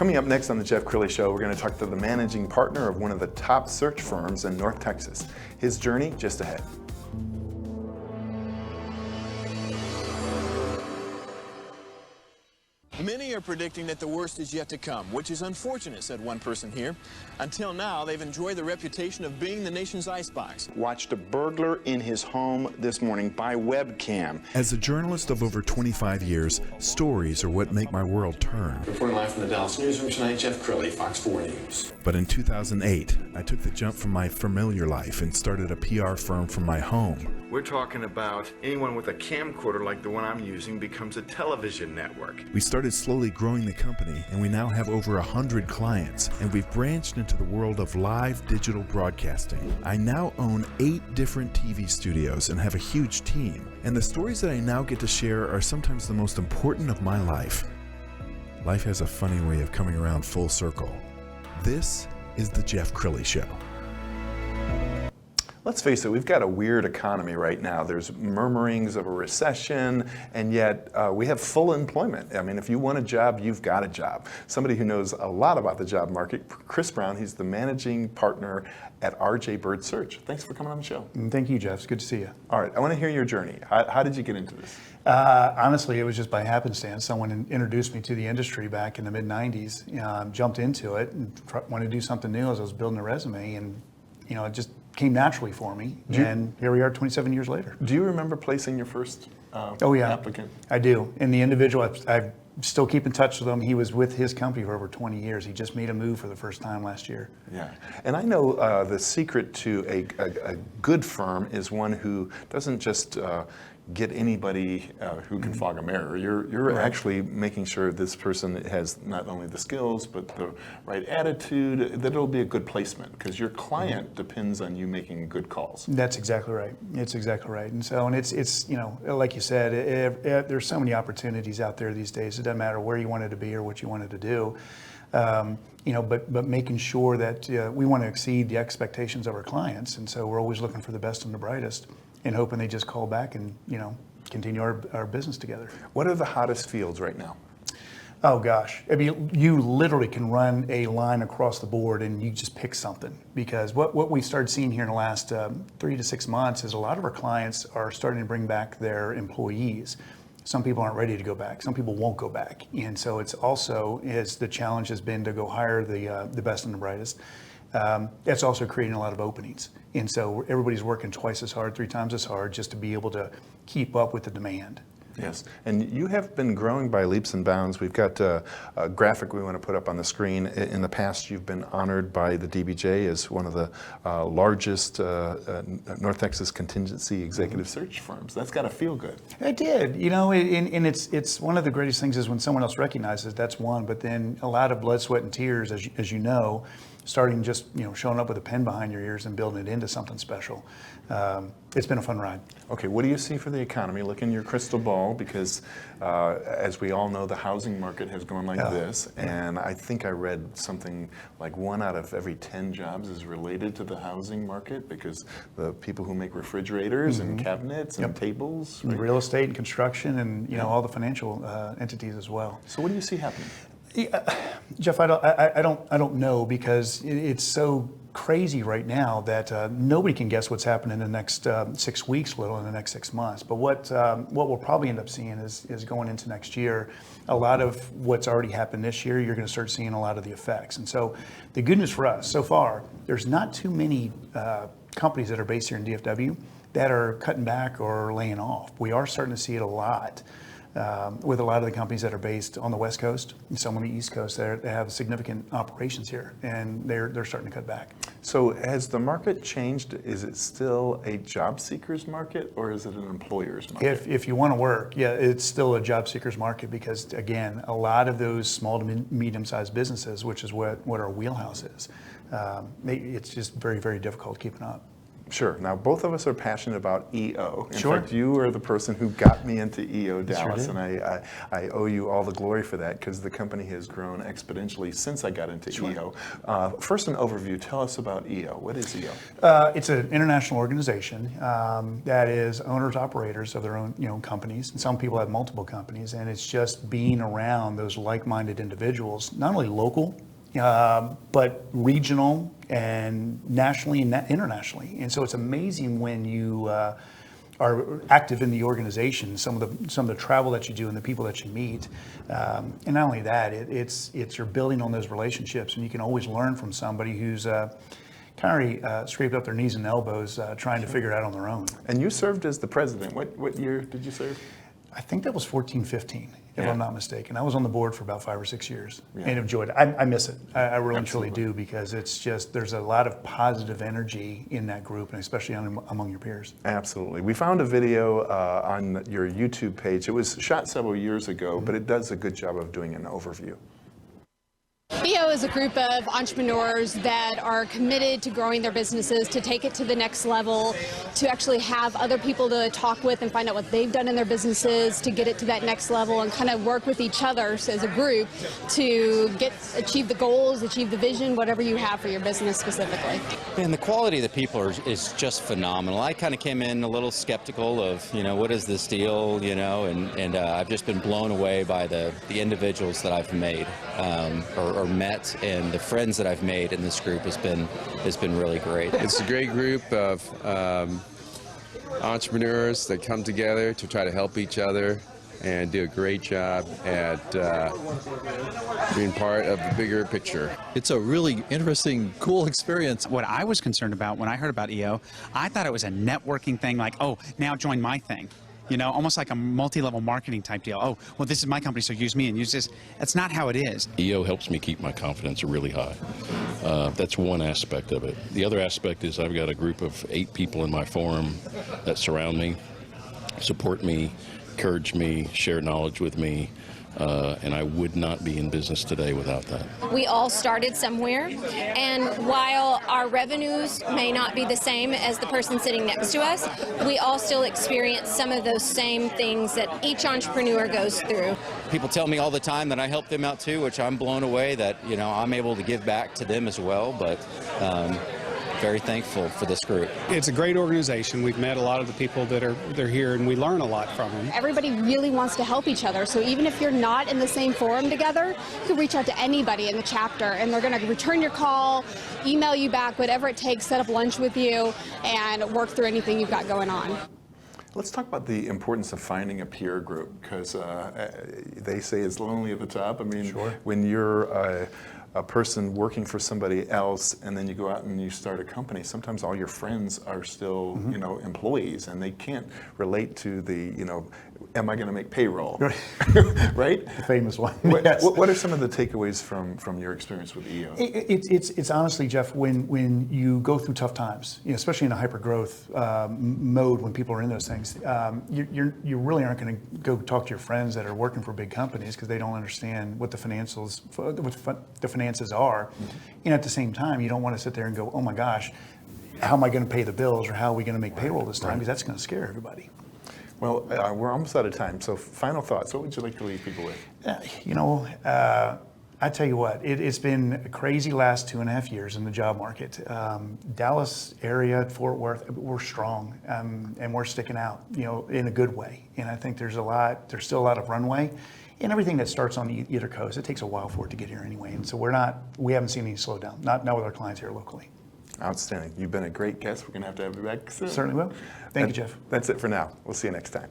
Coming up next on the Jeff Crilley Show, we're going to talk to the managing partner of one of the top search firms in North Texas. His journey just ahead. Many are predicting that the worst is yet to come, which is unfortunate, said one person here. Until now, they've enjoyed the reputation of being the nation's icebox. Watched a burglar in his home this morning by webcam. As a journalist of over 25 years, stories are what make my world turn. Reporting live from the Dallas newsroom tonight, Jeff Crilley, Fox 4 News. But in 2008, I took the jump from my familiar life and started a PR firm from my home. We're talking about anyone with a camcorder like the one I'm using becomes a television network. We started slowly growing the company, and we now have over 100 clients, and we've branched into the world of live digital broadcasting. I now own 8 different TV studios and have a huge team, and the stories that I now get to share are sometimes the most important of my life. Life has a funny way of coming around full circle. This is the Jeff Crilley Show. Let's face it, we've got a weird economy right now. There's murmurings of a recession, and yet we have full employment. I mean, if you want a job, you've got a job. Somebody who knows a lot about the job market, Chris Brown, he's the managing partner at Byrd Search. Thanks for coming on the show. Thank you, Jeff. It's good to see you. All right, I want to hear your journey. How did you get into this? Honestly, it was just by happenstance. Someone introduced me to the industry back in the mid-'90s. Jumped into it and wanted to do something new as I was building a resume, and it just came naturally for me, and here we are 27 years later. Do you remember placing your first applicant? I do. And the individual, I still keep in touch with him. He was with his company for over 20 years. He just made a move for the first time last year. Yeah, and I know the secret to a good firm is one who doesn't just get anybody who can fog a mirror. You're Right. actually making sure this person has not only the skills but the right attitude, that it'll be a good placement, because your client depends on you making good calls. That's exactly right. It's exactly right. And so, and it's like you said, there's so many opportunities out there these days. It doesn't matter where you wanted to be or what you wanted to do. But making sure that we want to exceed the expectations of our clients, and so we're always looking for the best and the brightest, and hoping they just call back and continue our business together. What are the hottest fields right now? Oh gosh, I mean, you literally can run a line across the board and you just pick something, because what we started seeing here in the last 3 to 6 months is a lot of our clients are starting to bring back their employees. Some people aren't ready to go back. Some people won't go back, and so it's also, as the challenge has been to go hire the best and the brightest. That's also creating a lot of openings, and so everybody's working twice as hard, 3 times as hard, just to be able to keep up with the demand. Yes, and you have been growing by leaps and bounds. We've got a graphic we want to put up on the screen. In the past, you've been honored by the DBJ as one of the largest North Texas contingency executive search firms. That's got to feel good. It did, and it's one of the greatest things is when someone else recognizes that's one, but then a lot of blood, sweat, and tears, as you know, starting just showing up with a pen behind your ears and building it into something special. It's been a fun ride. Okay, what do you see for the economy? Look in your crystal ball, because as we all know, the housing market has gone like this, and I think I read something like 1 out of every 10 jobs is related to the housing market, because the people who make refrigerators and cabinets and tables, right? Real estate and construction, and all the financial entities as well. So what do you see happening? Jeff, I don't know, because it's so crazy right now that nobody can guess what's happening in the next 6 weeks, let alone in the next 6 months. But what we'll probably end up seeing is going into next year, a lot of what's already happened this year, you're going to start seeing a lot of the effects. And so the good news for us so far, there's not too many companies that are based here in DFW that are cutting back or laying off. We are starting to see it a lot. With a lot of the companies that are based on the West Coast and some on the East Coast that have significant operations here, and they're starting to cut back. So has the market changed? Is it still a job seeker's market, or is it an employer's market? If you want to work, it's still a job seeker's market, because again, a lot of those small to medium-sized businesses, which is what our wheelhouse is, it's just very, very difficult keeping up. Sure. Now, both of us are passionate about EO. In Sure. fact, you are the person who got me into EO Dallas, did. and I owe you all the glory for that because the company has grown exponentially since I got into EO. First, an overview. Tell us about EO. What is EO? It's an international organization that is owners, operators of their own, companies. And some people have multiple companies, and it's just being around those like-minded individuals, not only local, but regional and nationally and internationally. And so it's amazing when you are active in the organization, some of the travel that you do and the people that you meet. And not only that, it's you're building on those relationships, and you can always learn from somebody who's kind of scraped up their knees and elbows trying to figure it out on their own. And you served as the president. What year did you serve? I think that was 14, 15, if I'm not mistaken. I was on the board for about 5 or 6 years and enjoyed it. I miss it. I really and truly do, because it's just, there's a lot of positive energy in that group, and especially among your peers. Absolutely. We found a video on your YouTube page. It was shot several years ago, but it does a good job of doing an overview. EO is a group of entrepreneurs that are committed to growing their businesses, to take it to the next level, to actually have other people to talk with and find out what they've done in their businesses to get it to that next level, and kind of work with each other as a group to achieve the goals, achieve the vision, whatever you have for your business specifically. And the quality of the people is just phenomenal. I kind of came in a little skeptical of, what is this deal, and I've just been blown away by the individuals that I've made or met, and the friends that I've made in this group has been really great. It's a great group of entrepreneurs that come together to try to help each other and do a great job at being part of the bigger picture. It's a really interesting, cool experience. What I was concerned about when I heard about EO, I thought it was a networking thing, like, oh, now join my thing. Almost like a multi-level marketing type deal. Oh, well, this is my company, so use me and use this. That's not how it is. EO helps me keep my confidence really high. That's one aspect of it. The other aspect is I've got a group of 8 people in my forum that surround me, support me, encourage me, share knowledge with me, and I would not be in business today without that. We all started somewhere, and while our revenues may not be the same as the person sitting next to us, we all still experience some of those same things that each entrepreneur goes through. People tell me all the time that I help them out too, which I'm blown away that, I'm able to give back to them as well, but very thankful for this group. It's a great organization. We've met a lot of the people that are here, and we learn a lot from them. Everybody really wants to help each other, so even if you're not in the same forum together, you can reach out to anybody in the chapter, and they're going to return your call, email you back, whatever it takes, set up lunch with you, and work through anything you've got going on. Let's talk about the importance of finding a peer group, because they say it's lonely at the top. I mean, when you're a person working for somebody else, and then you go out and you start a company, sometimes all your friends are still, employees, and they can't relate to the, am I going to make payroll? Right? The famous one. Yes. What are some of the takeaways from your experience with EO? It's honestly, Jeff, when you go through tough times, especially in a hyper-growth mode, when people are in those things, you really aren't going to go talk to your friends that are working for big companies, because they don't understand what the finances are. And at the same time, you don't want to sit there and go, oh my gosh, how am I going to pay the bills, or how are we going to make payroll this time? Because that's going to scare everybody. Well, we're almost out of time. So final thoughts. What would you like to leave people with? I tell you what, it's been a crazy last 2.5 years in the job market. Dallas area, Fort Worth, we're strong, and we're sticking out, in a good way. And I think there's still a lot of runway. And everything that starts on either coast, it takes a while for it to get here anyway. And so we haven't seen any slowdown, not with our clients here locally. Outstanding. You've been a great guest. We're going to have you back soon. Certainly will. Thank you, Jeff. That's it for now. We'll see you next time.